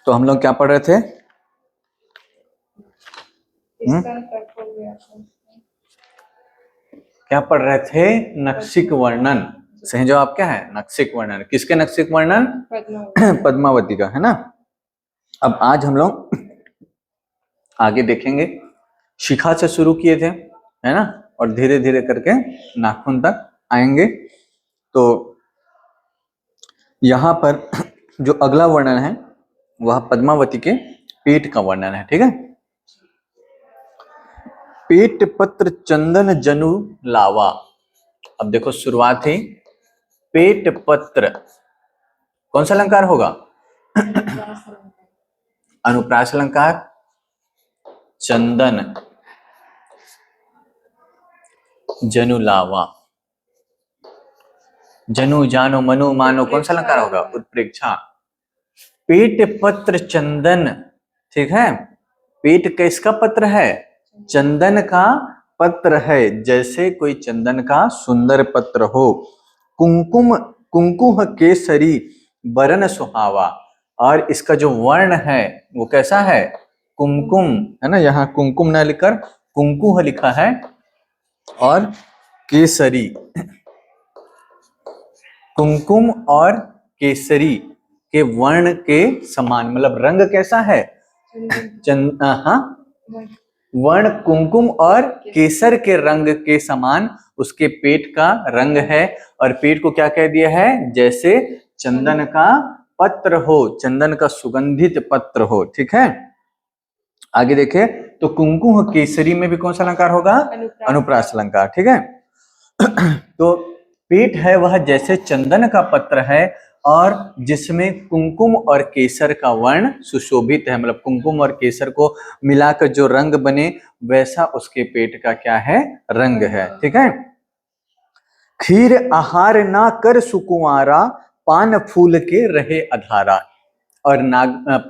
तो हम लोग क्या पढ़ रहे थे? क्या पढ़ रहे थे? नक्सिक वर्णन। सही जवाब क्या है? नक्सिक वर्णन। किसके नक्सिक वर्णन? पद्मावती का, है ना। अब आज हम लोग आगे देखेंगे। शिखा से शुरू किए थे, है ना, और धीरे धीरे करके नाखून तक आएंगे। तो यहाँ पर जो अगला वर्णन है वह पद्मावती के पेट का वर्णन है। ठीक है। पेट पत्र चंदन जनु लावा। अब देखो शुरुआत ही पेट पत्र, कौन सा अलंकार होगा? अनुप्रास अलंकार। चंदन जनु लावा, जनु जानो मनु मानो, कौन सा अलंकार होगा? उत्प्रेक्षा। पेट पत्र चंदन, ठीक है। पेट किसका पत्र है? चंदन का पत्र है, जैसे कोई चंदन का सुंदर पत्र हो। कुंकुम कुंकुह केसरी बरन सुहावा। और इसका जो वर्ण है वो कैसा है? कुमकुम, है ना। यहाँ कुमकुम ना लिखकर कुंकुह लिखा है। और केसरी, कुमकुम और केसरी के वर्ण के समान, मतलब रंग कैसा है? हाँ, वर्ण कुमकुम और केसर के रंग के समान उसके पेट का रंग है। और पेट को क्या कह दिया है? जैसे चंदन का पत्र हो, चंदन का सुगंधित पत्र हो। ठीक है। आगे देखे तो कुंकुम केसरी में भी कौन सा अलंकार होगा? अनुप्रास अलंकार। ठीक है। तो पेट है वह जैसे चंदन का पत्र है और जिसमें कुमकुम और केसर का वर्ण सुशोभित है, मतलब कुमकुम और केसर को मिलाकर जो रंग बने वैसा उसके पेट का क्या है? रंग है। ठीक है। खीर आहार ना कर सुकुमारा, पान फूल के रहे अधारा। और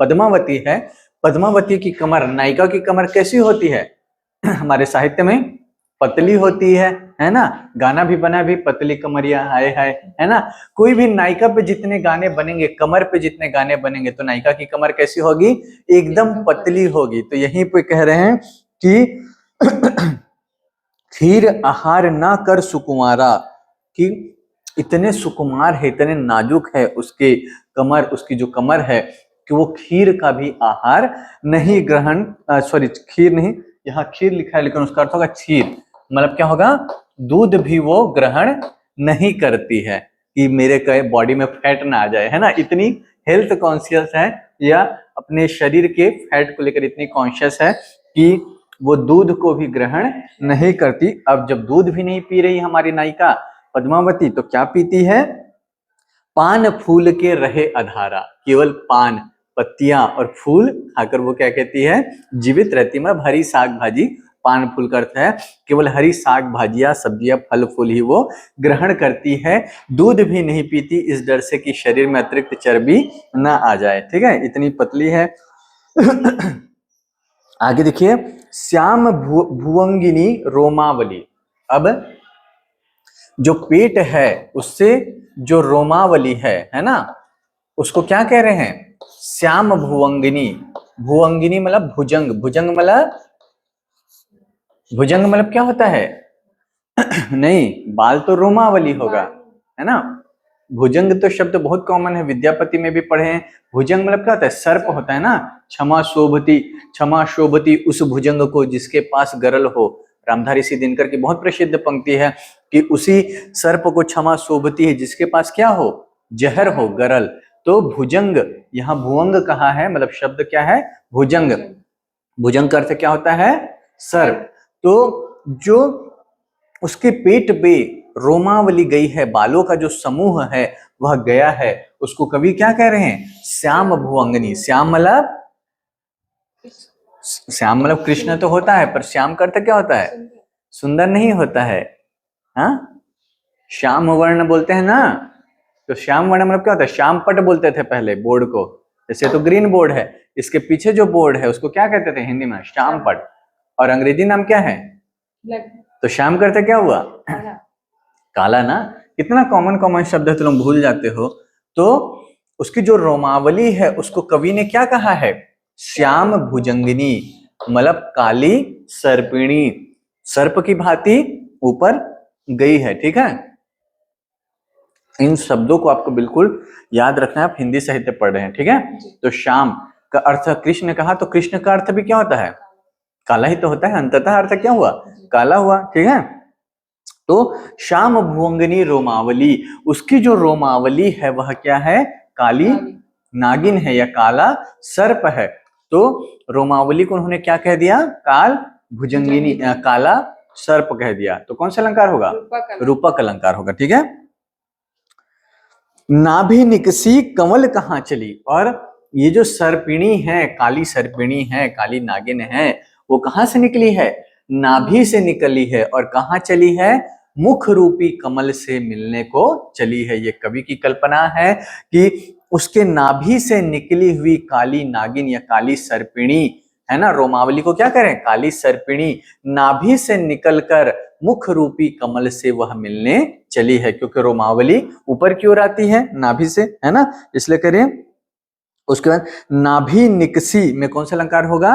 पद्मावती है, पद्मावती की कमर, नायिका की कमर कैसी होती है? हमारे साहित्य में पतली होती है ना। गाना भी बना भी पतली कमरिया हाय हाय, है ना। कोई भी नायिका पे जितने गाने बनेंगे, कमर पे जितने गाने बनेंगे, तो नायिका की कमर कैसी होगी? एकदम पतली होगी। तो यहीं पे कह रहे हैं कि खीर आहार ना कर सुकुमारा, कि इतने सुकुमार है, इतने नाजुक है उसके कमर, उसकी जो कमर है, कि वो खीर का भी आहार नहीं ग्रहण, सॉरी खीर नहीं, यहाँ खीर लिखा है लेकिन उसका अर्थ होगा क्षीर, मतलब क्या होगा? दूध भी वो ग्रहण नहीं करती है, कि मेरे कहे बॉडी में फैट ना आ जाए, है ना। इतनी हेल्थ कॉन्शियस है, या अपने शरीर के फैट को लेकर इतनी कॉन्शियस है कि वो दूध को भी ग्रहण नहीं करती। अब जब दूध भी नहीं पी रही हमारी नायिका पद्मावती, तो क्या पीती है? पान फूल के रहे अधारा। केवल पान, पत्तियां और फूल खाकर वो क्या कहती है? जीवित रहती है। मतलब हरी साग भाजी, पान फूल का अर्थ है केवल हरी साग भाजियां, सब्जियां, फल फूल ही वो ग्रहण करती है। दूध भी नहीं पीती, इस डर से कि शरीर में अतिरिक्त चर्बी ना आ जाए। ठीक है, इतनी पतली है। आगे देखिए, श्याम भुवंगिनी रोमावली। अब जो पेट है उससे जो रोमावली है ना, उसको क्या कह रहे हैं? श्याम भुवंगिनी। भुवंगिनी मतलब भुजंग, भुजंग मतलब क्या होता है? नहीं, बाल तो रोमावली होगा, है ना। भुजंग तो शब्द बहुत कॉमन है, विद्यापति में भी पढ़े हैं। भुजंग मतलब क्या होता है? सर्प होता है ना। क्षमा शोभती उस भुजंग को जिसके पास गरल हो। रामधारी सिंह दिनकर की बहुत प्रसिद्ध पंक्ति है कि उसी सर्प को क्षमा शोभती है जिसके पास क्या हो? जहर हो, गरल। तो भुजंग, यहाँ भुवंग कहा है, मतलब शब्द क्या है? भुजंग। भुजंग का अर्थ क्या होता है? सर्प। तो जो उसके पेट पे रोमावली गई है, बालों का जो समूह है वह गया है, उसको कवि क्या कह रहे हैं? श्याम भुवंगिनी। श्याम मतलब कृष्ण तो होता है, पर श्याम का अर्थ क्या होता है? सुंदर नहीं होता है। हाँ, श्याम वर्ण बोलते हैं ना। तो श्याम वर्ण मतलब क्या होता है? श्याम पट बोलते थे पहले बोर्ड को। जैसे तो ग्रीन बोर्ड है, इसके पीछे जो बोर्ड है उसको क्या कहते थे हिंदी में? श्याम पट। और अंग्रेजी नाम क्या है? तो श्याम करते क्या हुआ? काला ना। कितना कॉमन शब्द है, तुम भूल जाते हो। तो उसकी जो रोमावली है उसको कवि ने क्या कहा है? श्याम भुजंगिनी, मतलब काली सर्पिणी, सर्प की भांति ऊपर गई है। ठीक है, इन शब्दों को आपको बिल्कुल याद रखना है, आप हिंदी साहित्य पढ़ रहे हैं। ठीक है, तो श्याम का अर्थ कृष्ण ने कहा, तो कृष्ण का अर्थ भी क्या होता है? काला ही तो होता है, अंततः अर्थ क्या हुआ? काला हुआ। ठीक है, तो श्याम भुवंगिनी रोमावली, उसकी जो रोमावली है वह क्या है? काली नागिन है या काला सर्प है। तो रोमावली को उन्होंने क्या कह दिया? काल भुजंगिनी, काला सर्प कह दिया। तो कौन सा अलंकार होगा? रूपक अलंकार होगा। ठीक है, नाभि निकसी कमल कहाँ चली, और ये जो सर्पिणी है, काली सर्पिणी है, काली नागिन है, वो कहां से निकली है? नाभि से निकली है। और कहाँ चली है? मुख रूपी कमल से मिलने को चली है। ये कवि की कल्पना है कि उसके नाभि से निकली हुई काली नागिन या काली सर्पिणी है ना, रोमावली को क्या करें? काली सर्पिणी नाभि से निकलकर मुख रूपी कमल से वह मिलने चली है, क्योंकि रोमावली ऊपर की ओर आती है नाभि से, है ना, इसलिए करें। उसके बाद नाभि निकसी में कौन सा अलंकार होगा?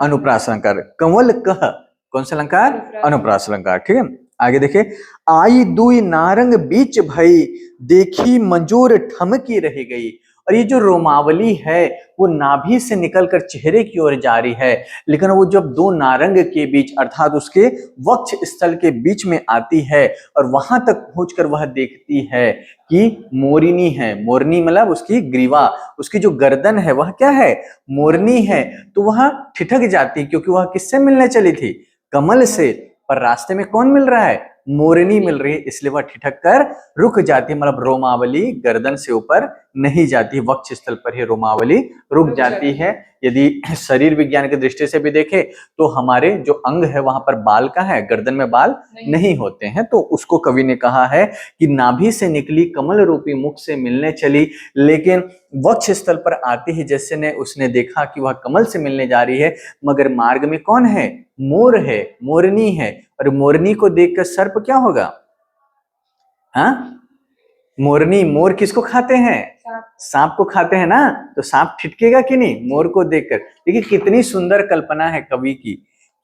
अनुप्रास अलंकार। कंवल कह, कौन सा अलंकार? अनुप्रास अलंकार। ठीक है, आगे देखिए, आई दुई नारंग बीच भई, देखी मंजूर ठमकी रह गई। और ये जो रोमावली है वो नाभि से निकलकर चेहरे की ओर जा रही है, लेकिन वो जब दो नारंग के बीच अर्थात उसके वक्ष स्थल के बीच में आती है और वहां तक पहुंचकर वह देखती है कि मोरिनी है। मोरनी मतलब उसकी ग्रीवा, उसकी जो गर्दन है वह क्या है? मोरनी है। तो वह ठिठक जाती, क्योंकि वह किससे मिलने चली थी? कमल से। पर रास्ते में कौन मिल रहा है? मोरनी मिल रही है, इसलिए वह ठिठक कर रुक जाती है। मतलब रोमावली गर्दन से ऊपर नहीं जाती, वक्ष स्थल पर ही रोमावली रुक जाती है। यदि शरीर विज्ञान की दृष्टि से भी देखें तो हमारे जो अंग है वहां पर बाल का है, गर्दन में बाल नहीं होते हैं। तो उसको कवि ने कहा है कि नाभि से निकली कमल रूपी मुख से मिलने चली, लेकिन वक्ष स्थल पर आते ही जैसे ने उसने देखा कि वह कमल से मिलने जा रही है, मगर मार्ग में कौन है? मोर है, मोरनी है। और मोरनी को देखकर सर्प क्या होगा? हाँ, मोरनी, मोर किसको खाते हैं? सांप को खाते हैं ना, तो सांप ठिठकेगा कि नहीं मोर को देखकर? देखिए कितनी सुंदर कल्पना है कवि की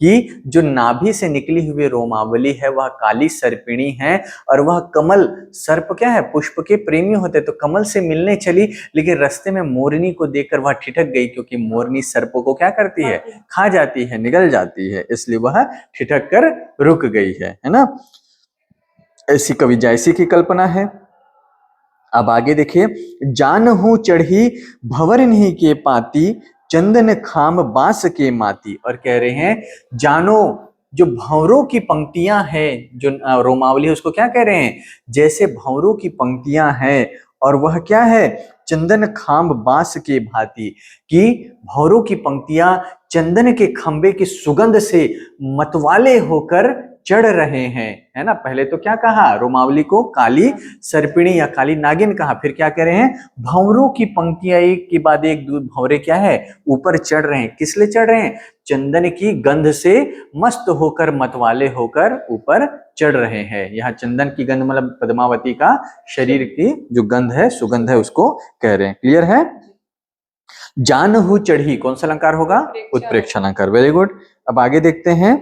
कि जो नाभि से निकली हुई रोमावली है वह काली सर्पिणी है, और वह कमल, सर्प क्या है? पुष्प के प्रेमी होते, तो कमल से मिलने चली, लेकिन रास्ते में मोरनी को देखकर वह ठिठक गई, क्योंकि मोरनी सर्प को क्या करती है? खा जाती है, निगल जाती है, इसलिए वह ठिठक कर रुक गई है ना। ऐसी कवि जायसी की कल्पना है। अब आगे देखिए, जानहु चढ़ी भंवर नहीं के पाती, चंदन खाम बांस के माती। और कह रहे हैं जानो, जो भंवरों की पंक्तियां हैं, जो रोमावली है उसको क्या कह रहे हैं? जैसे भंवरों की पंक्तियां हैं, और वह क्या है? चंदन खाम बांस के भांति, कि भंवरों की पंक्तियां चंदन के खंबे की सुगंध से मतवाले होकर चढ़ रहे हैं, है ना। पहले तो क्या कहा? रोमावली को काली सर्पिणी या काली नागिन कहा, फिर क्या कह रहे हैं? भंवरों की पंक्तियां एक के बाद एक भंवरे क्या है? ऊपर चढ़ रहे हैं। किस लिए चढ़ रहे हैं? चंदन की गंध से मस्त होकर, मतवाले होकर ऊपर चढ़ रहे हैं। यहाँ चंदन की गंध मतलब पद्मावती का शरीर की जो गंध है, सुगंध है, उसको कह रहे हैं। क्लियर है? जानहु चढ़ी, कौन सा अलंकार होगा? उत्प्रेक्षा अलंकार। Very good. अब आगे देखते हैं,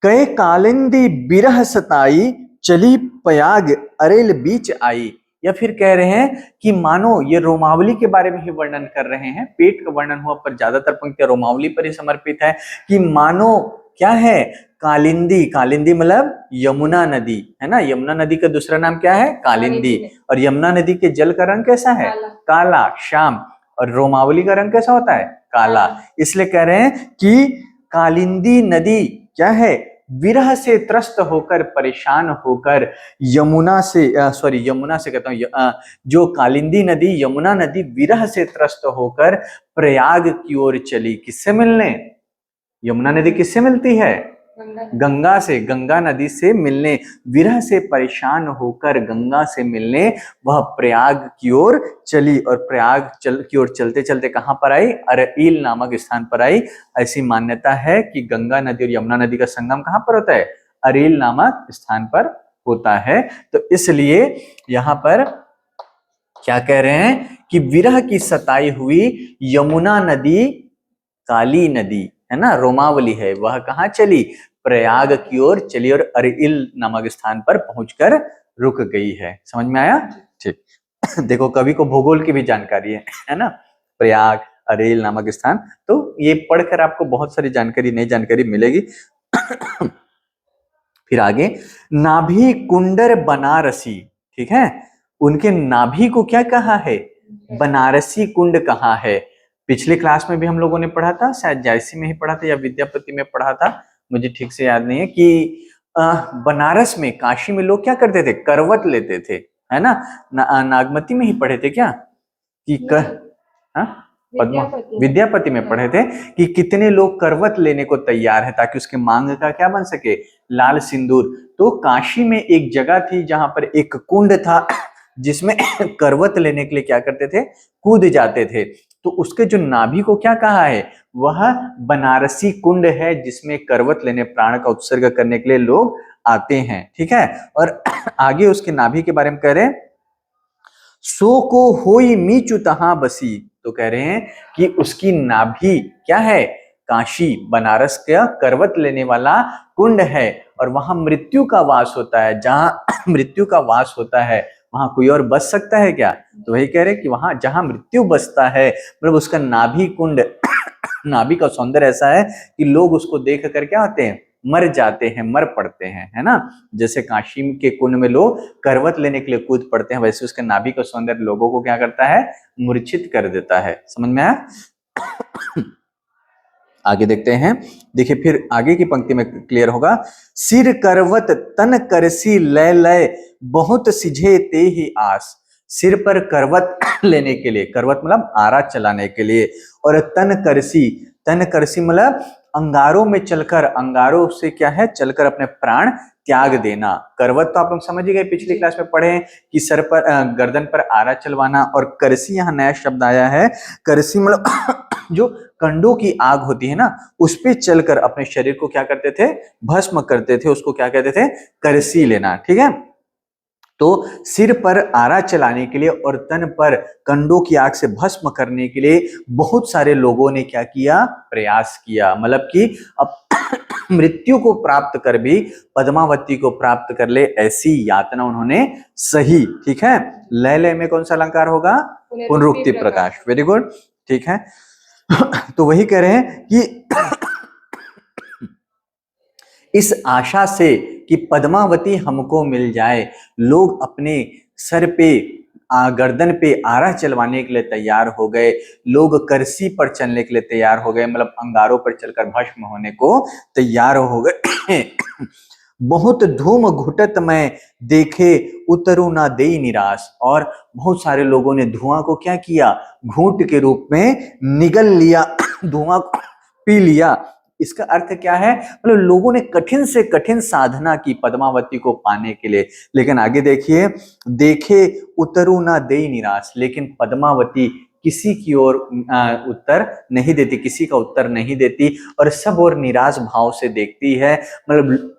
कई कालिंदी बिरह सताई, चली पयाग अरेल बीच आई। या फिर कह रहे हैं कि मानो, ये रोमावली के बारे में ही वर्णन कर रहे हैं, पेट का वर्णन हुआ पर ज्यादातर पंक्तियां रोमावली पर ही समर्पित है, कि मानो क्या है? कालिंदी, कालिंदी मतलब यमुना नदी, है ना। यमुना नदी का दूसरा नाम क्या है? कालिंदी। और यमुना नदी के जल का रंग कैसा है? काला, श्याम। और रोमावली का रंग कैसा होता है? काला। इसलिए कह रहे हैं कि कालिंदी नदी क्या है? विरह से त्रस्त होकर, परेशान होकर यमुना से, यमुना से कहता हूं, जो कालिंदी नदी, यमुना नदी विरह से त्रस्त होकर प्रयाग की ओर चली। किससे मिलने? यमुना नदी किससे मिलती है? गंगा से, गंगा नदी से मिलने। विरह से परेशान होकर गंगा से मिलने वह प्रयाग की ओर चली, और प्रयाग की ओर चलते चलते कहां पर आई? अरइल नामक स्थान पर आई। ऐसी मान्यता है कि गंगा नदी और यमुना नदी का संगम कहां पर होता है? अरेल नामक स्थान पर होता है। तो इसलिए यहां पर क्या कह रहे हैं कि विरह की सताई हुई यमुना नदी, काली नदी है ना, रोमावली है, वह कहाँ चली, प्रयाग की ओर चली और अरिल नामक स्थान पर पहुंचकर रुक गई है। समझ में आया? ठीक। देखो कवि को भूगोल की भी जानकारी है ना, प्रयाग, अरेल नामक स्थान, तो ये पढ़कर आपको बहुत सारी जानकारी, नई जानकारी मिलेगी। फिर आगे, नाभि कुंडर बनारसी, ठीक है, उनके नाभि को क्या कहा है, बनारसी कुंड कहा है। पिछले क्लास में भी हम लोगों ने पढ़ा था, शायद जायसी में ही पढ़ा था या विद्यापति में पढ़ा था, मुझे ठीक से याद नहीं है, कि बनारस में, काशी में लोग क्या करते थे, करवत लेते थे, है ना, नागमती में ही पढ़े थे क्या, कि पद्मा विद्यापति में पढ़े थे कि कितने लोग करवत लेने को तैयार है ताकि उसके मांग का क्या बन सके, लाल सिंदूर। तो काशी में एक जगह थी जहां पर एक कुंड था जिसमें करवत लेने के लिए क्या करते थे, कूद जाते थे। तो उसके जो नाभि को क्या कहा है, वह बनारसी कुंड है जिसमें करवत लेने, प्राण का उत्सर्ग करने के लिए लोग आते हैं, ठीक है। और आगे उसके नाभि के बारे में कह रहे हैं, सो को होई मीचु तहां बसी, तो कह रहे हैं कि उसकी नाभि क्या है, काशी, बनारस का करवत लेने वाला कुंड है, और वहां मृत्यु का वास होता है। जहां मृत्यु का वास होता है वहां कोई और बच सकता है क्या, तो वही कह रहे हैं कि वहां जहां मृत्यु बसता है, मतलब उसका नाभि कुंड, नाभि का सौंदर्य ऐसा है कि लोग उसको देख कर क्या होते हैं, मर जाते हैं, मर पड़ते हैं, है ना। जैसे काशी के कुंड में लोग करवत लेने के लिए कूद पड़ते हैं, वैसे उसके नाभि का सौंदर्य लोगों को क्या करता है, मूर्छित कर देता है। समझ में आया? आगे देखते हैं, देखिए फिर आगे की पंक्ति में क्लियर होगा, सिर करवत तन करसी लय लय बहुत सिझे ते ही आस। सिर पर करवत लेने के लिए, करवत मतलब आरा चलाने के लिए, और तन करसी, तन करसी मतलब अंगारों में चलकर, अंगारों से क्या है, चलकर अपने प्राण त्याग देना। करवत तो आप लोग समझ ही गए, पिछली क्लास में पढ़े कि सर पर, गर्दन पर आरा चलवाना। और करसी, यहाँ नया शब्द आया है, करसी मतलब जो कंडों की आग होती है ना, उस पे चलकर अपने शरीर को क्या करते थे, भस्म करते थे, उसको क्या कहते थे, करसी लेना, ठीक है। तो सिर पर आरा चलाने के लिए और तन पर कंडों की आग से भस्म करने के लिए बहुत सारे लोगों ने क्या किया, प्रयास किया, मतलब कि अब मृत्यु को प्राप्त कर भी पद्मावती को प्राप्त कर ले, ऐसी यातना उन्होंने सही, ठीक है। लय लय में कौन सा अलंकार होगा, पुनरुक्ति प्रकाश, वेरी गुड, ठीक है। तो वही कह रहे हैं कि इस आशा से कि पद्मावती हमको मिल जाए, लोग अपने सर पे, गर्दन पे आरा चलवाने के लिए तैयार हो गए, लोग करसी पर चलने के लिए तैयार हो गए, मतलब अंगारों पर चलकर भस्म होने को तैयार हो गए। बहुत धूम घुटत में देखे उतरू ना दे निराश, और बहुत सारे लोगों ने धुआं को क्या किया, घूंट के रूप में निगल लिया, धुआं पी लिया। इसका अर्थ क्या है, मतलब लोगों ने कठिन से कठिन साधना की पद्मावती को पाने के लिए, लेकिन आगे देखिए, देखे उतरू ना दे निराश, लेकिन पद्मावती किसी की ओर उत्तर नहीं देती, किसी का उत्तर नहीं देती, और सब और निराश भाव से देखती है, मतलब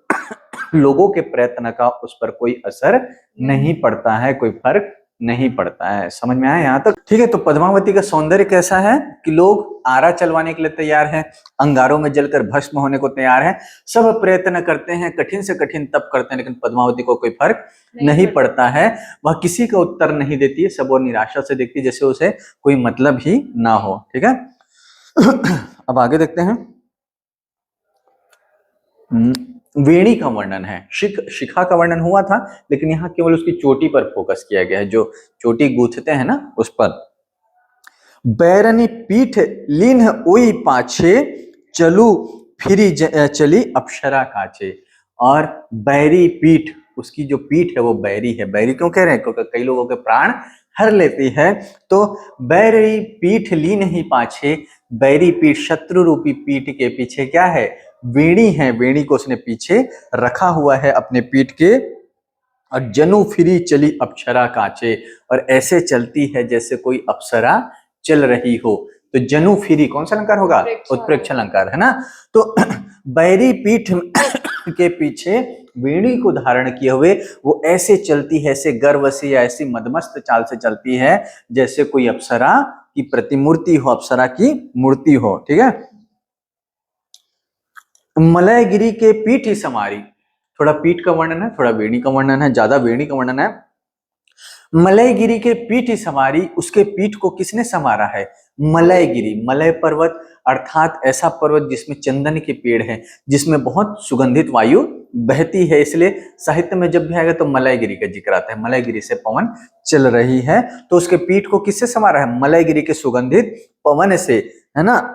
लोगों के प्रयत्न का उस पर कोई असर नहीं पड़ता है, कोई फर्क नहीं पड़ता है। समझ में आया यहाँ तक? ठीक है। तो पद्मावती का सौंदर्य कैसा है कि लोग आरा चलवाने के लिए तैयार हैं, अंगारों में जलकर भस्म होने को तैयार है, सब प्रयत्न करते हैं, कठिन से कठिन तप करते हैं, लेकिन पद्मावती को कोई फर्क नहीं पड़ता है, वह किसी का उत्तर नहीं देती है, सब और निराशा से देखती है, जैसे उसे कोई मतलब ही ना हो, ठीक है। अब आगे देखते हैं, वेणी का वर्णन है, शिखा का वर्णन हुआ था, लेकिन यहाँ केवल उसकी चोटी पर फोकस किया गया है, जो चोटी गूंथते हैं ना उस पर। बैरनी पीठ लीन ओई पाछे चलू फिरी चली अप्सरा काचे, और बैरी पीठ, उसकी जो पीठ है वो बैरी है। बैरी क्यों कह रहे हैं, क्योंकि कई लोगों के प्राण हर लेती है। तो बैरी पीठ लीन ही पाछे, बैरी पीठ, शत्रु रूपी पीठ के पीछे क्या है, वेणी है, वेणी को उसने पीछे रखा हुआ है अपने पीठ के, और जनु फिरी चली अप्सरा कांचे, और ऐसे चलती है जैसे कोई अप्सरा चल रही हो। तो जनु फिरी कौन सा अलंकार होगा, उत्प्रेक्ष अलंकार है ना। तो बैरी पीठ के पीछे वेणी को धारण किए हुए वो ऐसे चलती है, ऐसे गर्व से या ऐसी मदमस्त चाल से चलती है जैसे कोई अप्सरा की प्रतिमूर्ति हो, अप्सरा की मूर्ति हो। ठीक है। मलयगिरी के पीठ ही समारी, थोड़ा पीठ का वर्णन है, थोड़ा वेणी का वर्णन है, ज्यादा वेणी का वर्णन है। मलयगिरी के पीठ ही समारी, उसके पीठ को किसने संवारा है? मलयगिरी, मलय पर्वत अर्थात ऐसा पर्वत जिसमें चंदन के पेड़ हैं, जिसमें बहुत सुगंधित वायु बहती है, इसलिए साहित्य में जब भी आएगा तो मलयगिरी का जिक्र आता है। मलयगिरी से पवन चल रही है, तो उसके पीठ को किससे संवारा है? मलयगिरी के सुगंधित पवन से, है ना।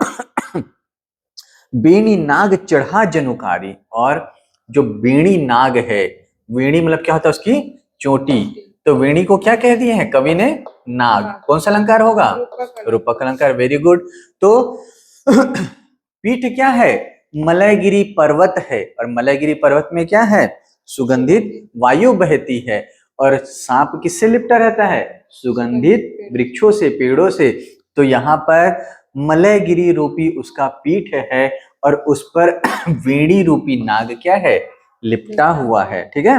बेणी नाग चढ़ा जनुकारी, और जो बेणी नाग है, वेणी मतलब क्या होता है? उसकी चोटी। तो वेणी को क्या कह दिए हैं कवि ने? नाग। कौन सा अलंकार होगा? रूपक अलंकार। Very good. तो पीठ क्या है? मलयगिरी पर्वत है, और मलयगिरी पर्वत में क्या है? सुगंधित वायु बहती है। और सांप किससे लिपटा रहता है? सुगंधित वृक्षों से, पेड़ों से। तो यहाँ पर मलयगिरी रूपी उसका पीठ है, और उस पर वेणी रूपी नाग क्या है? लिपटा हुआ है। ठीक है।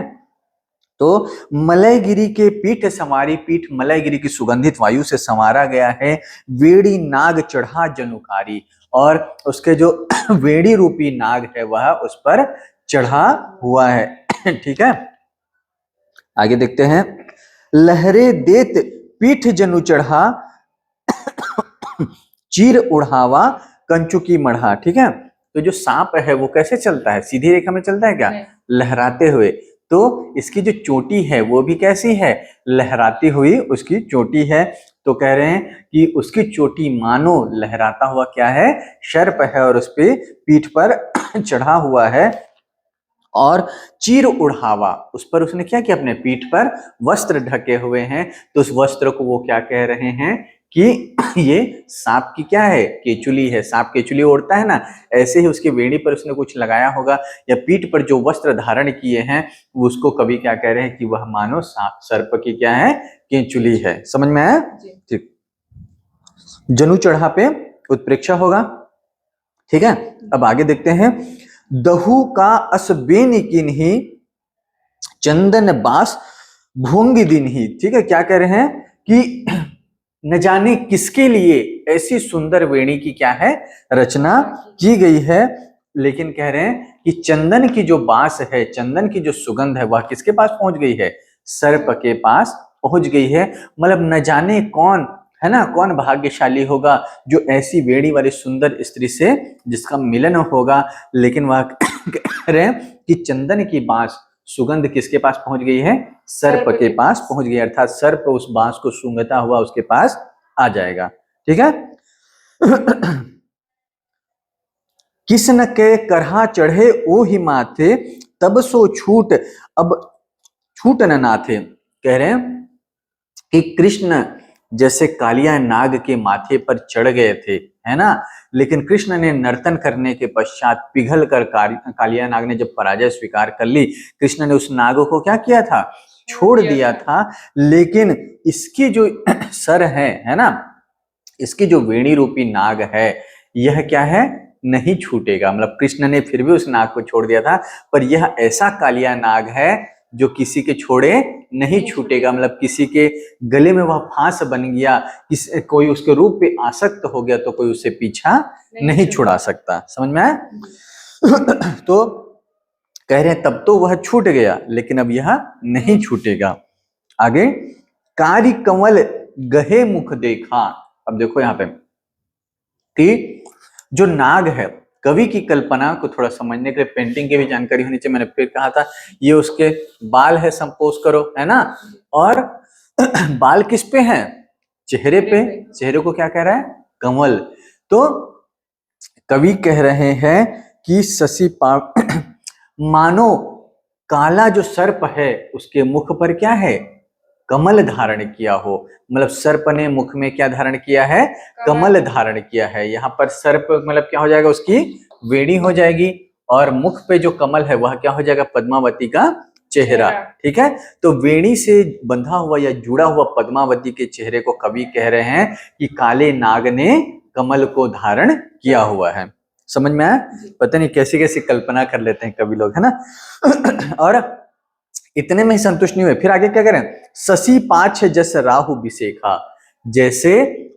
तो मलयगिरी के पीठ समारी, पीठ मलयगिरी की सुगंधित वायु से संवारा गया है। वेणी नाग चढ़ा जनुकारी, और उसके जो वेणी रूपी नाग है वह उस पर चढ़ा हुआ है। ठीक है। आगे देखते हैं। लहरे देत पीठ जनु चढ़ा, चीर उड़ावा कंचुकी मढ़ा। ठीक है। तो जो सांप है वो कैसे चलता है? सीधी रेखा में चलता है क्या? लहराते हुए। तो इसकी जो चोटी है वो भी कैसी है? लहराती हुई उसकी चोटी है। तो कह रहे हैं कि उसकी चोटी मानो लहराता हुआ क्या है? सर्प है, और उस पे पीठ पर चढ़ा हुआ है। और चीर उढ़ावा, उस पर उसने क्या किया? अपने पीठ पर वस्त्र ढके हुए हैं। तो उस वस्त्र को वो क्या कह रहे हैं कि ये सांप की क्या है? केचुली है। सांप केचुली ओढ़ता है ना, ऐसे ही उसकी वेणी पर उसने कुछ लगाया होगा, या पीठ पर जो वस्त्र धारण किए हैं उसको कवि क्या कह रहे हैं कि वह मानो सांप, सर्प की क्या है? केचुली है। समझ में आया? ठीक। जनु चढ़ा पे उत्प्रेक्षा होगा। ठीक है। अब आगे देखते हैं। दहु का अस बेनी किन्ही, चंदन बास भूंगी दिन ही। ठीक है। क्या कह रहे हैं कि न जाने किसके लिए ऐसी सुंदर वेणी की क्या है? रचना की गई है, लेकिन कह रहे हैं कि चंदन की जो बास है, चंदन की जो सुगंध है वह किसके पास पहुंच गई है? सर्प के पास पहुंच गई है। मतलब न जाने कौन, है ना, कौन भाग्यशाली होगा जो ऐसी वेणी वाली सुंदर स्त्री से जिसका मिलन होगा। लेकिन वह कह रहे हैं कि चंदन की बांस सुगंध किसके पास पहुंच गई है? सर्प के पास पहुंच गई, अर्थात सर्प उस बांस को सूंघता हुआ उसके पास आ जाएगा। ठीक है। किसन के करहा चढ़े ओ ही माथे, तब सो छूट अब छूट न नाथे। कह रहे हैं कि कृष्ण जैसे कालिया नाग के माथे पर चढ़ गए थे, है ना, लेकिन कृष्ण ने नर्तन करने के पश्चात पिघल कर कालिया नाग ने जब पराजय स्वीकार कर ली, कृष्ण ने उस नाग को क्या किया था? छोड़ दिया था। लेकिन इसकी जो सर है ना, इसकी जो वेणी रूपी नाग है, यह क्या है? नहीं छूटेगा। मतलब कृष्ण ने फिर भी उस नाग को छोड़ दिया था, पर यह ऐसा कालिया नाग है जो किसी के छोड़े नहीं छूटेगा। मतलब किसी के गले में वह फांस बन गया, कोई उसके रूप पे आसक्त हो गया तो कोई उससे पीछा नहीं छुड़ा सकता। समझ में आया? तो कह रहे हैं तब तो वह छूट गया, लेकिन अब यह नहीं छूटेगा। आगे, कारी कंवल गहे मुख देखा। अब देखो यहाँ पे कि जो नाग है, कवि की कल्पना को थोड़ा समझने के लिए पेंटिंग की भी जानकारी होनी चाहिए। मैंने फिर कहा था ये उसके बाल है, संपोज करो, है ना। और बाल किस पे हैं? चेहरे पे। चेहरे को क्या कह रहा है? कमल। तो कवि कह रहे हैं कि शशि मानो काला जो सर्प है उसके मुख पर क्या है? कमल धारण किया हो। मतलब सर्प ने मुख में क्या धारण किया है? कमल धारण किया है। यहाँ पर सर्प मतलब क्या हो जाएगा? उसकी वेणी हो जाएगी, और मुख पे जो कमल है वह क्या हो जाएगा? पद्मावती का चेहरा। ठीक है। तो वेणी से बंधा हुआ या जुड़ा हुआ पद्मावती के चेहरे को कवि कह रहे हैं कि काले नाग ने कमल को धारण किया हुआ है। समझ में आया? पता नहीं कैसी कैसी कल्पना कर लेते हैं कभी लोग, है ना। और इतने में ही संतुष्ट नहीं हुए, फिर आगे क्या करें, शशि पाछ जस राहु विशेखा, जैसे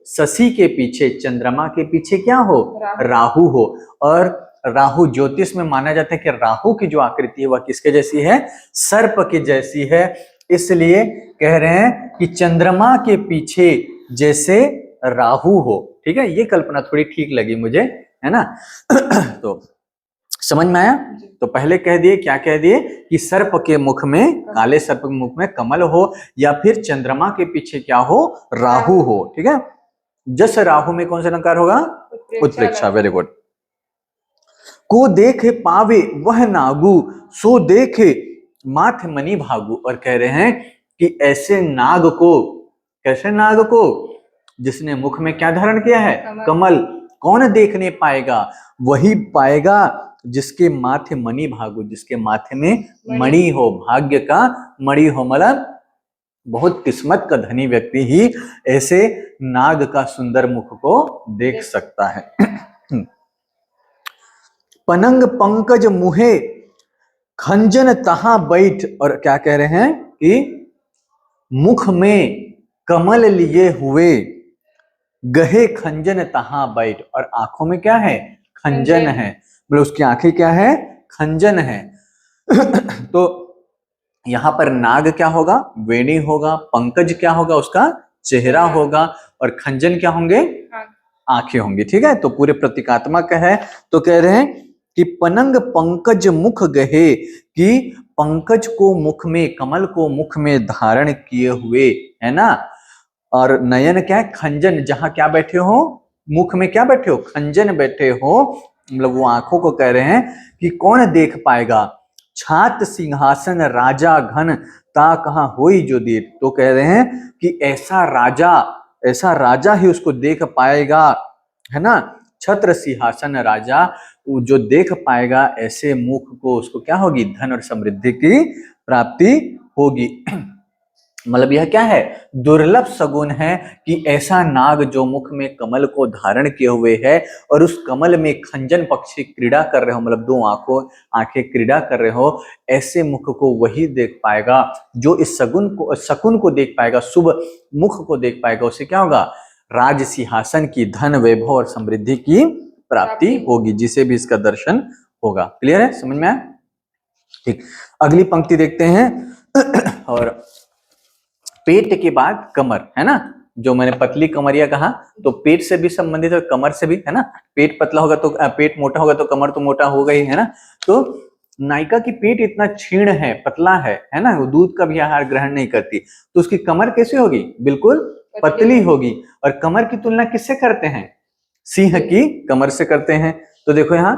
शशि के पीछे, चंद्रमा के पीछे क्या हो, राहु हो। और राहु ज्योतिष में माना जाता है कि राहु की जो आकृति है वह किसके जैसी है, सर्प की जैसी है। इसलिए कह रहे हैं कि चंद्रमा के पीछे जैसे राहु हो। ठीक है, ये कल्पना थोड़ी ठीक लगी मुझे, है ना। तो समझ में आया? तो पहले कह दिए, क्या कह दिए कि सर्प के मुख में, काले सर्प के मुख में कमल हो, या फिर चंद्रमा के पीछे क्या हो, राहु हो। ठीक है, जस राहु में कौन सा अलंकार होगा, उत्प्रेक्षा। Very good. को देखे पावे वह नागु, सो देखे माथ मणि भागु। और कह रहे हैं कि ऐसे नाग को, कैसे नाग को, जिसने मुख में क्या धारण किया है, कमल, कौन देखने पाएगा, वही पाएगा जिसके माथे मणि भागु, जिसके माथे में मणि हो, भाग्य का मणि हो। मतलब बहुत किस्मत का धनी व्यक्ति ही ऐसे नाग का सुंदर मुख को देख सकता है। पनंग पंकज मुहे खंजन तहां बैठ। और क्या कह रहे हैं कि मुख में कमल लिए हुए गहे खंजन तहां बैठ। और आंखों में क्या है, खंजन है, मतलब उसकी आंखें क्या है, खंजन है। तो यहां पर नाग क्या होगा, वेणी होगा, पंकज क्या होगा, उसका चेहरा होगा, और खंजन क्या होंगे, आंखें होंगी। ठीक है, तो पूरे प्रतीकात्मक है। तो कह रहे हैं कि पनंग पंकज मुख गहे, कि पंकज को मुख में, कमल को मुख में धारण किए हुए, है ना। और नयन क्या है, खंजन, जहां क्या बैठे हो, मुख में क्या बैठे हो, खंजन बैठे हो, मतलब वो आंखों को कह रहे हैं कि कौन देख पाएगा। छात सिंहासन राजा घन, ता कहां होई जो दीर। तो कह रहे हैं कि ऐसा राजा ही उसको देख पाएगा, है ना। छत्र सिंहासन राजा, जो देख पाएगा ऐसे मुख को, उसको क्या होगी, धन और समृद्धि की प्राप्ति होगी। मतलब यह क्या है, दुर्लभ सगुन है कि ऐसा नाग जो मुख में कमल को धारण किए हुए है, और उस कमल में खंजन पक्षी क्रीड़ा कर रहे हो, मतलब दो आंखें क्रीड़ा कर रहे हो, ऐसे मुख को वही देख पाएगा जो इस शकुन को देख पाएगा, शुभ मुख को देख पाएगा। उसे क्या होगा, राज सिंहासन की, धन वैभव और समृद्धि की प्राप्ति होगी, जिसे भी इसका दर्शन होगा। क्लियर है, समझ में आया? ठीक, अगली पंक्ति देखते हैं। और पेट के बाद कमर, है ना, जो मैंने पतली कमरिया कहा, तो पेट से भी संबंधित है, कमर से भी, है ना। पेट पतला होगा तो, पेट मोटा होगा तो कमर तो मोटा होगा ही, है ना। तो नायिका की पेट इतना क्षीण है, पतला है ना, वो दूध का भी आहार ग्रहण नहीं करती, तो उसकी कमर कैसे होगी, बिल्कुल पतली होगी। और कमर की तुलना किससे करते हैं, सिंह की कमर से करते हैं। तो देखो यहां,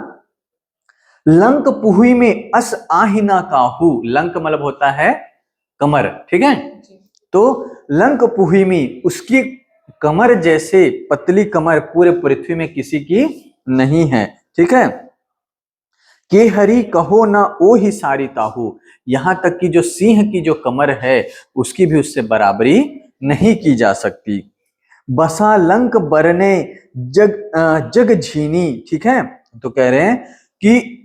लंक पुहुई में अस आहिना काहू, लंक मतलब होता है कमर, ठीक है। तो लंक पुही में, उसकी कमर जैसे पतली कमर पूरे पृथ्वी में किसी की नहीं है। ठीक है, के हरि कहो ना ओ ही सारी ताहू, यहां तक कि जो सिंह की जो कमर है उसकी भी उससे बराबरी नहीं की जा सकती। बसा लंक बरने जग झीनी। ठीक है, तो कह रहे हैं कि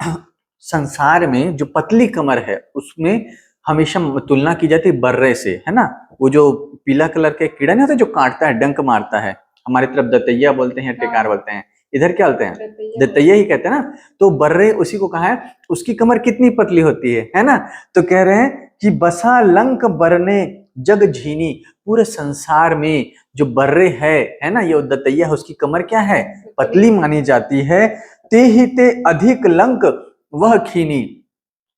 संसार में जो पतली कमर है उसमें हमेशा तुलना की जाती है बर्रे से, है ना। वो जो पीला कलर के कीड़ा नहीं होता जो काटता है, डंक मारता है, हमारी तरफ दतैया बोलते हैं, टेकार बोलते हैं, इधर क्या बोलते हैं, दतैया ही कहते हैं ना। तो बर्रे उसी को कहा है, उसकी कमर कितनी पतली होती है ना। तो कह रहे हैं कि बसा लंक बरने जग झीनी, पूरे संसार में जो बर्रे है ना, ये दतैया है, उसकी कमर क्या है, पतली मानी जाती है। ते ही ते अधिक लंक वह खीनी,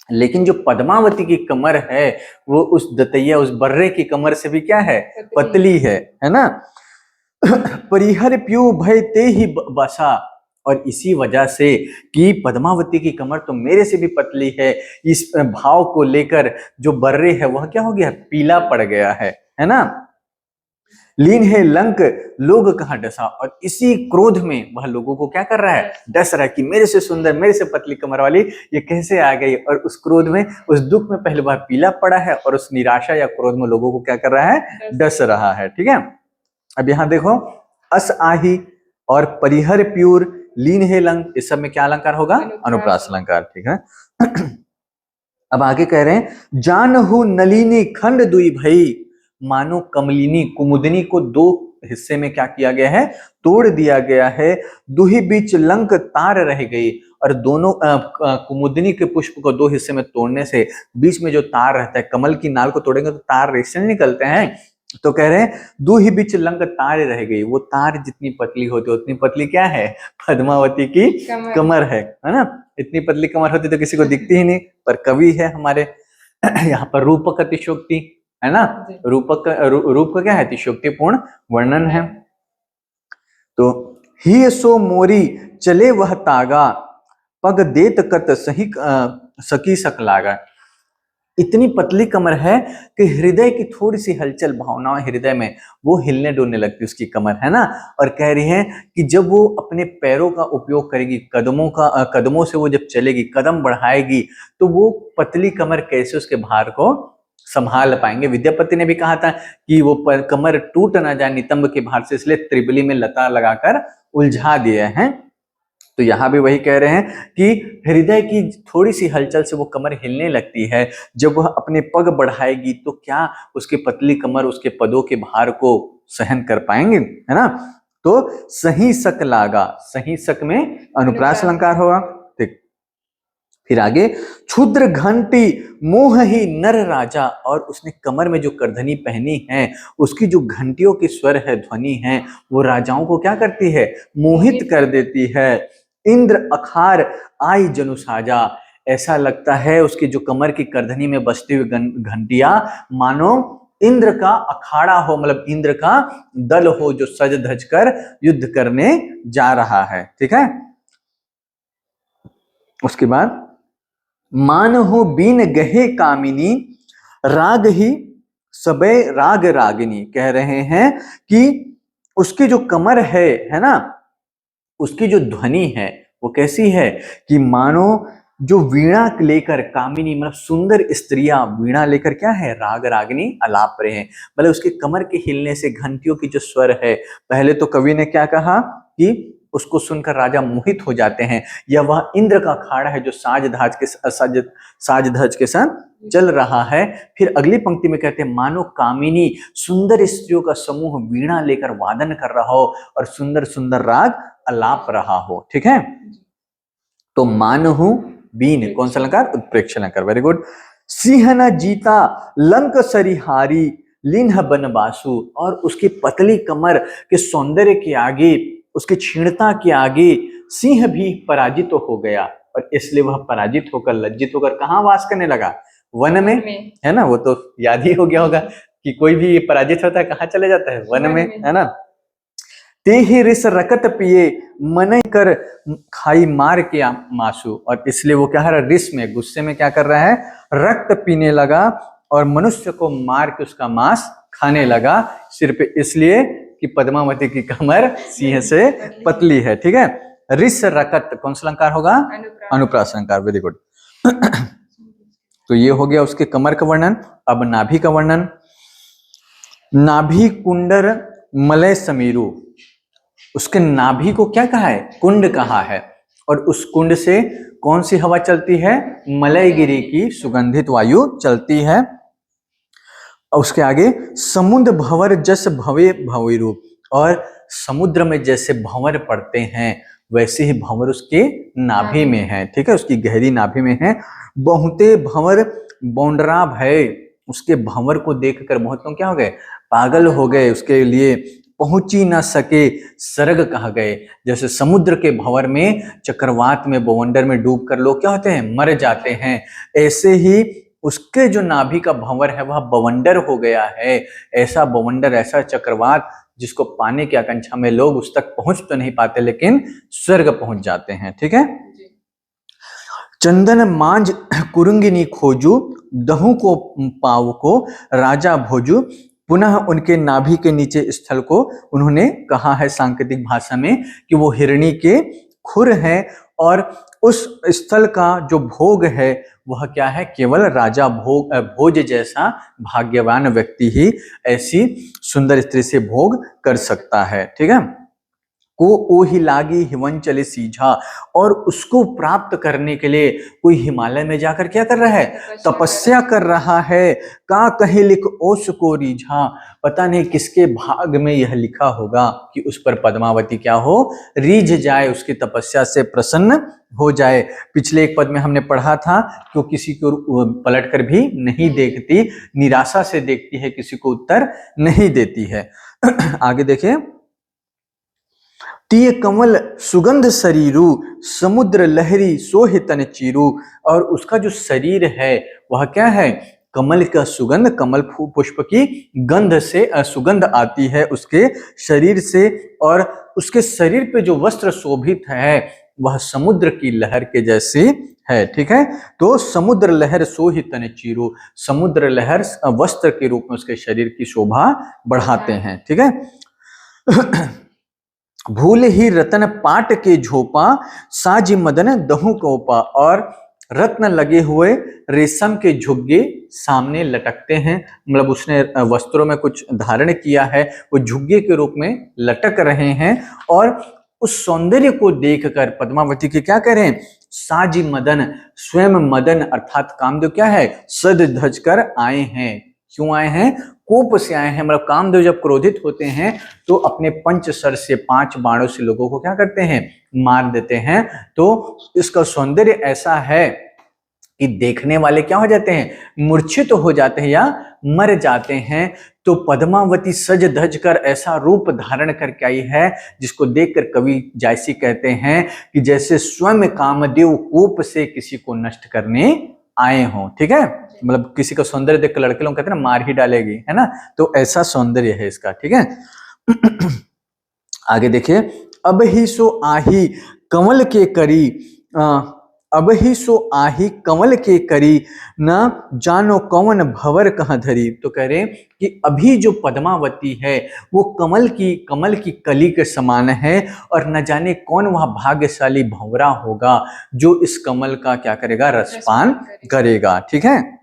लेकिन जो पद्मावती की कमर है वो उस दतैया, उस बर्रे की कमर से भी क्या है, पतली है ना। परिहर प्यू भय ते ही बसा, और इसी वजह से कि पद्मावती की कमर तो मेरे से भी पतली है, इस भाव को लेकर जो बर्रे है वह क्या हो गया, पीला पड़ गया है ना। लीन है लंक लोग कहाँ डसा, और इसी क्रोध में वह लोगों को क्या कर रहा है, डस रहा है कि मेरे से सुंदर, मेरे से पतली कमर वाली ये कैसे आ गई। और उस क्रोध में, उस दुख में पहली बार पीला पड़ा है, और उस निराशा या क्रोध में लोगों को क्या कर रहा है, डस रहा है। ठीक है, अब यहां देखो, अस आही और परिहर प्यूर लीन हे लंग, इस सब में क्या अलंकार होगा? अनुप्रास अलंकार। ठीक है। अब आगे कह रहे हैं जानहु नलिनी खंड दुई भई, मानो कमलिनी कुमुदनी को दो हिस्से में क्या किया गया है? तोड़ दिया गया है। दुही बीच लंक तार रह गई, और दोनों कुमुदनी के पुष्प को दो हिस्से में तोड़ने से बीच में जो तार रहता है, कमल की नाल को तोड़ेंगे तो तार रेशे निकलते हैं, तो कह रहे हैं दुही बीच लंक तार रह गई। वो तार जितनी पतली होती है उतनी पतली क्या है? पद्मावती की कमर है ना। इतनी पतली कमर होती तो किसी को दिखती ही नहीं, पर कवि है हमारे यहाँ पर रूपक अतिशोक्ति है ना। रूप का क्या है? अतिशोक्तिपूर्ण वर्णन है। तो ही सो मोरी चले वह तागा, पग देत कत सही सकी सक लागा। इतनी पतली कमर है कि हृदय की थोड़ी सी हलचल भावनाएं हृदय में वो हिलने डुलने लगती उसकी कमर है ना। और कह रही है कि जब वो अपने पैरों का उपयोग करेगी, कदमों से वो जब चलेगी, कदम बढ़ाएगी, तो वो पतली कमर कैसे उसके भार को संभाल पाएंगे। विद्यापति ने भी कहा था कि वो कमर टूट ना जाए नितंब के भार से, इसलिए त्रिबली में लता लगाकर उलझा दिए हैं। तो यहां भी वही कह रहे हैं कि हृदय की थोड़ी सी हलचल से वो कमर हिलने लगती है। जब वह अपने पग बढ़ाएगी तो क्या उसकी पतली कमर उसके पदों के भार को सहन कर पाएंगे, है ना। तो सही सक लागा, सही सक में अनुप्रास अलंकार होगा। ठीक, फिर आगे क्षुद्र घंटी मोह ही नर राजा, और उसने कमर में जो करधनी पहनी है उसकी जो घंटियों की स्वर है, ध्वनि है, वो राजाओं को क्या करती है? मोहित कर देती है। इंद्र अखार आई जनु साजा, ऐसा लगता है उसकी जो कमर की करधनी में बजती हुई घंटियां मानो इंद्र का अखाड़ा हो, मतलब इंद्र का दल हो जो सज धज कर युद्ध करने जा रहा है। ठीक है। उसके बाद मान हो बीन गहे कामिनी, राग ही सबे राग रागिनी। कह रहे हैं कि उसकी जो कमर है ना, उसकी जो ध्वनि है वो कैसी है कि मानो जो वीणा लेकर, कामिनी मतलब सुंदर स्त्रियां वीणा लेकर क्या है? राग रागिनी आलाप रहे हैं। मतलब उसके कमर के हिलने से घंटियों की जो स्वर है, पहले तो कवि ने क्या कहा कि उसको सुनकर राजा मोहित हो जाते हैं, या वह इंद्र का अखाड़ा है जो साज धज के साथ चल रहा है। फिर अगली पंक्ति में कहते हैं मानो कामिनी, सुंदर स्त्रियों का समूह वीणा लेकर वादन कर रहा हो और सुंदर सुंदर राग अलाप रहा हो। ठीक है। तो मानहु बीन कौन सा अलंकार? उत्प्रेक्ष अलंकार। Very good. सिंह न जीता लंक सरिहारी, लिन्ह बनबासु, और उसकी पतली कमर के सौंदर्य के आगे, उसकी क्षीणता के आगे सिंह भी पराजित हो गया, और इसलिए वह पराजित होकर, लज्जित होकर कहाँ वास करने लगा? वन में, है ना। वो तो याद ही हो गया होगा कि कोई भी पराजित होता है कहाँ चले जाता है? वन में, है ना। ते ही रिस रकत पिए मन कर खाई मार के मासू, और इसलिए वो क्या है? रिस में, गुस्से में क्या कर रहा है? रक्त पीने लगा और मनुष्य को मार के उसका मांस खाने लगा, सिर्फ इसलिए कि पद्मावती की कमर सिंह से पतली है। ठीक है। रिस रकत कौन सा अलंकार होगा? अनुप्रास अलंकार। Very good. तो ये हो गया उसके कमर का वर्णन। अब नाभि का वर्णन। नाभि कुंडर मलय समीरु, उसके नाभि को क्या कहा है? कुंड कहा है। और उस कुंड से कौन सी हवा चलती है? मलयगिरी की सुगंधित वायु चलती है। और उसके आगे समुद्र भंवर जस भवे भंवरू, और समुद्र में जैसे भंवर पड़ते हैं वैसे ही भंवर उसके नाभि में है। ठीक है। उसकी गहरी नाभि में है। बहुते भंवर बौंडरा भय, उसके भंवर को देखकर बहुत लोग क्या हो गए? पागल हो गए। उसके लिए पहुंची ना सके सरग कहा गए। जैसे समुद्र के भंवर में, चक्रवात में, बवंडर में डूबकर लोग क्या होते हैं? मर जाते हैं। ऐसे ही उसके जो नाभि का भंवर है वह बवंडर हो गया है। ऐसा बवंडर, ऐसा चक्रवात जिसको पाने की आकांक्षा में लोग उस तक पहुंच तो नहीं पाते लेकिन स्वर्ग पहुंच जाते हैं। ठीक है। चंदन मांझ कुरुंगिनी खोजू, दहू को पाव को राजा भोजू। पुनः उनके नाभि के नीचे स्थल को उन्होंने कहा है सांकेतिक भाषा में कि वो हिरणी के खुर है, और उस स्थल का जो भोग है वह क्या है? केवल राजा भोज जैसा भाग्यवान व्यक्ति ही ऐसी सुंदर स्त्री से भोग कर सकता है। ठीक है। को ओहि लागी हिमंचल सीझा, और उसको प्राप्त करने के लिए कोई हिमालय में जाकर क्या कर रहा है, तपस्या कर रहा है। का कहीं लिख ओस को रीझा, पता नहीं किसके भाग में यह लिखा होगा कि उस पर पद्मावती क्या हो, रीझ जाए, उसकी तपस्या से प्रसन्न हो जाए। पिछले एक पद में हमने पढ़ा था कि वो किसी को पलट कर भी नहीं देखती, निराशा से देखती है, किसी को उत्तर नहीं देती है। आगे देखें, तीय कमल सुगंध शरीरु, समुद्र लहरी सोहि तन चीरू, और उसका जो शरीर है वह क्या है, कमल का सुगंध, कमल पुष्प की गंध से सुगंध आती है उसके शरीर से, और उसके शरीर पे जो वस्त्र शोभित है वह समुद्र की लहर के जैसी है। ठीक है, तो समुद्र लहर सोहि तन चीरू, समुद्र लहर वस्त्र के रूप में उसके शरीर की शोभा बढ़ाते हैं। ठीक है। भूल ही रतन पाट के झोपा, साज मदन दहु कोपा, और रत्न लगे हुए रेशम के झुग्गे सामने लटकते हैं, मतलब उसने वस्त्रों में कुछ धारण किया है, वो झुग्गे के रूप में लटक रहे हैं, और उस सौंदर्य को देखकर पद्मावती के क्या कह रहे हैं, साजी मदन, स्वयं मदन अर्थात कामदेव क्या है, सज धज कर आए हैं। क्यों आए हैं, कोप से आए हैं, मतलब कामदेव जब क्रोधित होते हैं तो अपने पंच सर से 5 बाणों से लोगों को क्या करते हैं, मार देते हैं। तो इसका सौंदर्य ऐसा है कि देखने वाले क्या हो जाते हैं, मूर्छित हो जाते हैं या मर जाते हैं। तो पद्मावती सज धज कर ऐसा रूप धारण करके आई है जिसको देखकर कवि जायसी कहते हैं कि जैसे स्वयं कामदेव कोप से किसी को नष्ट करने आए हों। ठीक है, मतलब किसी का सौंदर्य देखकर लड़के लोग कहते हैं ना, मार ही डालेगी, है ना, तो ऐसा सौंदर्य है इसका। ठीक है। आगे देखिए, अब ही सो आही कमल के करी, अब ही सो आही कमल के करी, न जानो कौन भंवर कहाँ धरी। तो कह रहे कि अभी जो पद्मावती है वो कमल की कली के समान है, और न जाने कौन वह भाग्यशाली भंवरा होगा जो इस कमल का क्या करेगा, रसपान करेगा। ठीक है।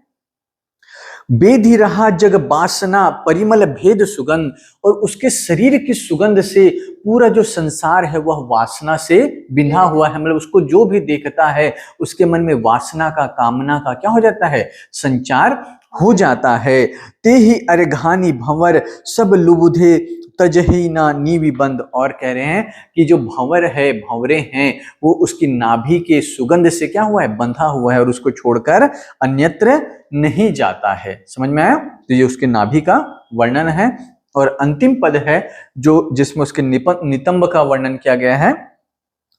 बेधि रहा जग बासना, परिमल भेद सुगंध, और उसके शरीर की सुगंध से पूरा जो संसार है वह वासना से बिंधा हुआ है, मतलब उसको जो भी देखता है उसके मन में वासना का, कामना का क्या हो जाता है, संचार हो जाता है। ते ही अरघानी भंवर सब लुबुधे तजही ना नीवी बंद, और कह रहे हैं कि जो भंवर है, भंवरे हैं, वो उसकी नाभि के सुगंध से क्या हुआ है, बंधा हुआ है, और उसको छोड़कर अन्यत्र नहीं जाता है। समझ में आया? तो ये उसके नाभि का वर्णन है। और अंतिम पद है जो जिसमें उसके नितंब का वर्णन किया गया है।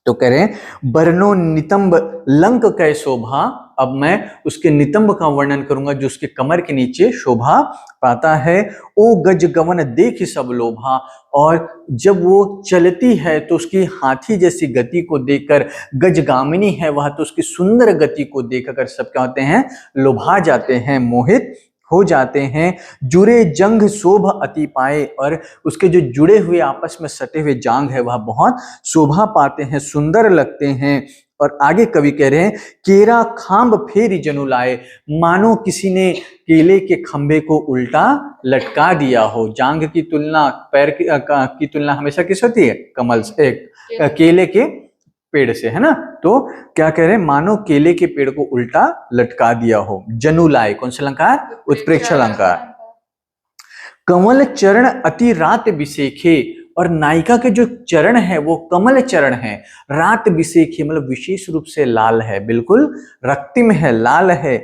तो कह रहे हैं, बरनो नितंब लंक कै शोभा, अब मैं उसके नितंब का वर्णन करूंगा जो उसके कमर के नीचे शोभा पाता है। ओ गज गवन देख सब लोभा, और जब वो चलती है तो उसकी हाथी जैसी गति को देखकर, गजगामिनी है वह, तो उसकी सुंदर गति को देखकर सब क्या होते हैं, लोभा जाते हैं, मोहित हो जाते हैं। जुड़े जंग शोभ अति पाए, और उसके जो जुड़े हुए आपस में सटे हुए जांग है वह बहुत शोभा पाते हैं, सुंदर लगते हैं। और आगे कवि कह रहे हैं, केरा खांब फेरी जनु लाए, मानो किसी ने केले के खंबे को उल्टा लटका दिया हो। जांग की तुलना, पैर की तुलना हमेशा किस होती है, कमल से, केले के पेड़ से, है ना। तो क्या कह रहे हैं, मानो केले के पेड़ को उल्टा लटका दिया हो। जनु लाए, कौन सा अलंकार, उत्प्रेक्ष अलंकार। कमल चरण अति रात बिसेखे, और नायिका के जो चरण है वो कमल चरण है, रात बिसेखे मतलब विशेष रूप से लाल है, बिल्कुल रक्तिम है, लाल है।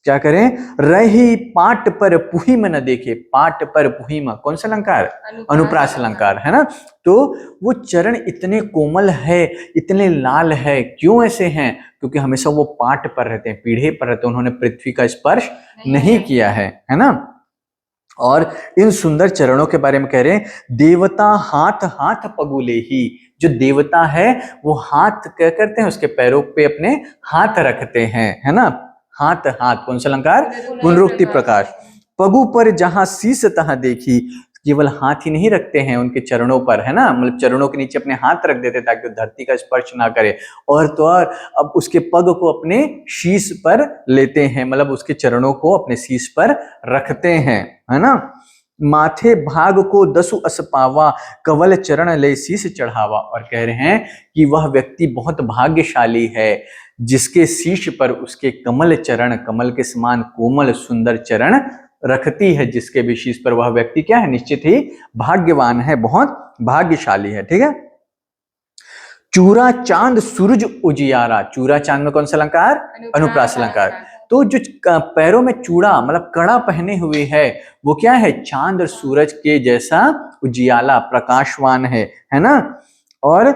क्या करें, रही पाट पर पुहिम न देखे, पाट पर पुहिम कौन सा अलंकार, अनुप्रास अलंकार, है ना। तो वो चरण इतने कोमल है, इतने लाल है, क्यों ऐसे हैं, क्योंकि हमेशा वो पाट पर रहते हैं, पीढ़े पर रहते हैं, उन्होंने पृथ्वी का स्पर्श नहीं किया है ना। और इन सुंदर चरणों के बारे में कह रहे हैं, देवता हाथ हाथ पगुले ही, जो देवता है वो हाथ क्या करते हैं, उसके पैरों पे अपने हाथ रखते हैं, है ना। हाथ हाथ कौन सा अलंकार, पुनरुक्ति प्रकाश। पगु पर जहां शीस तहां देखी, केवल हाथ ही नहीं रखते हैं उनके चरणों पर, है ना, मतलब चरणों के नीचे अपने हाथ रख देते ताकि वो धरती का स्पर्श ना करे। और तो और अब उसके पग को अपने शीश पर लेते हैं, मतलब उसके चरणों को अपने शीश पर रखते हैं, है ना। माथे भाग को दसु अस पावा, कवल चरण ले शीश चढ़ावा। और कह रहे हैं कि वह व्यक्ति बहुत भाग्यशाली है जिसके शीश पर उसके कमल चरण, कमल के समान कोमल सुंदर चरण रखती है। जिसके भी शीश पर वह व्यक्ति क्या है, निश्चित ही भाग्यवान है, बहुत भाग्यशाली है। ठीक है। चूरा चांद सूरज उजियारा, चूरा चांद में कौन सा अलंकार, अनुप्रास अलंकार। तो जो पैरों में चूड़ा मतलब कड़ा पहने हुए है वो क्या है, चांद और सूरज के जैसा उजियाला, प्रकाशवान है ना। और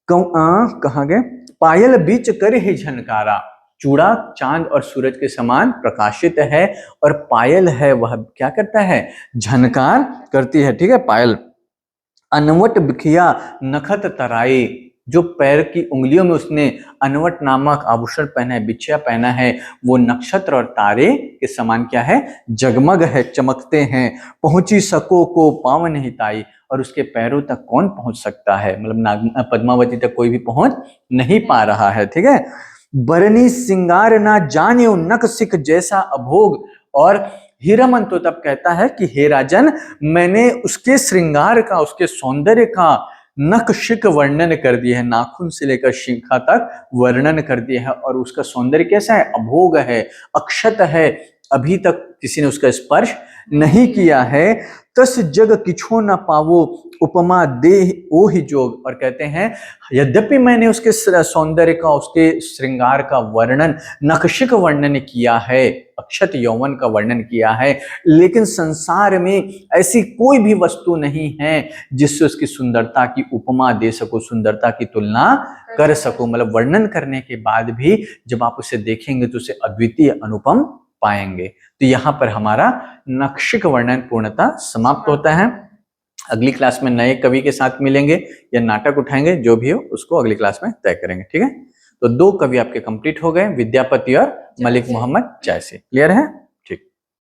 कहा गए, पायल बीच कर ही झनकारा, चूड़ा चांद और सूरज के समान प्रकाशित है और पायल है वह क्या करता है, झनकार करती है। ठीक है, पायल। अनवट बिखिया नखत तराई, जो पैर की उंगलियों में उसने अनवट नामक आभूषण पहना है, बिछिया पहना है, वो नक्षत्र और तारे के समान क्या है, जगमग है, चमकते हैं। पहुंची सको को पावन हिताई, और उसके पैरों तक कौन पहुंच सकता है, मतलब पद्मावती तक कोई भी पहुंच नहीं पा रहा है। ठीक है। बरनी सिंगार ना जाने नख सिख जैसा अभोग, और हीरामन तो तब कहता है कि हे राजन, मैंने उसके श्रृंगार का, उसके सौंदर्य का नख शिख वर्णन कर दिया है, नाखून से लेकर शिखा तक वर्णन कर दिया है। और उसका सौंदर्य कैसा है, अभोग है, अक्षत है, अभी तक किसी ने उसका स्पर्श नहीं किया है। तस जग किछो न पावो उपमा देह ओ ही जोग। और कहते हैं यद्यपि मैंने उसके सौंदर्य का, उसके श्रृंगार का वर्णन, नखशिक वर्णन किया है, अक्षत यौवन का वर्णन किया है, लेकिन संसार में ऐसी कोई भी वस्तु नहीं है जिससे उसकी सुंदरता की उपमा दे सको, सुंदरता की तुलना कर सको। मतलब वर्णन करने के बाद भी जब आप उसे देखेंगे तो उसे अद्वितीय, अनुपम पाएंगे। तो यहाँ पर हमारा नखशिक वर्णन पूर्णतः समाप्त होता है। अगली क्लास में नए कवि के साथ मिलेंगे या नाटक उठाएंगे, जो भी हो उसको अगली क्लास में तय करेंगे। ठीक है। तो 2 कवि आपके कंप्लीट हो गए, विद्यापति और मलिक मोहम्मद जैसी। क्लियर है।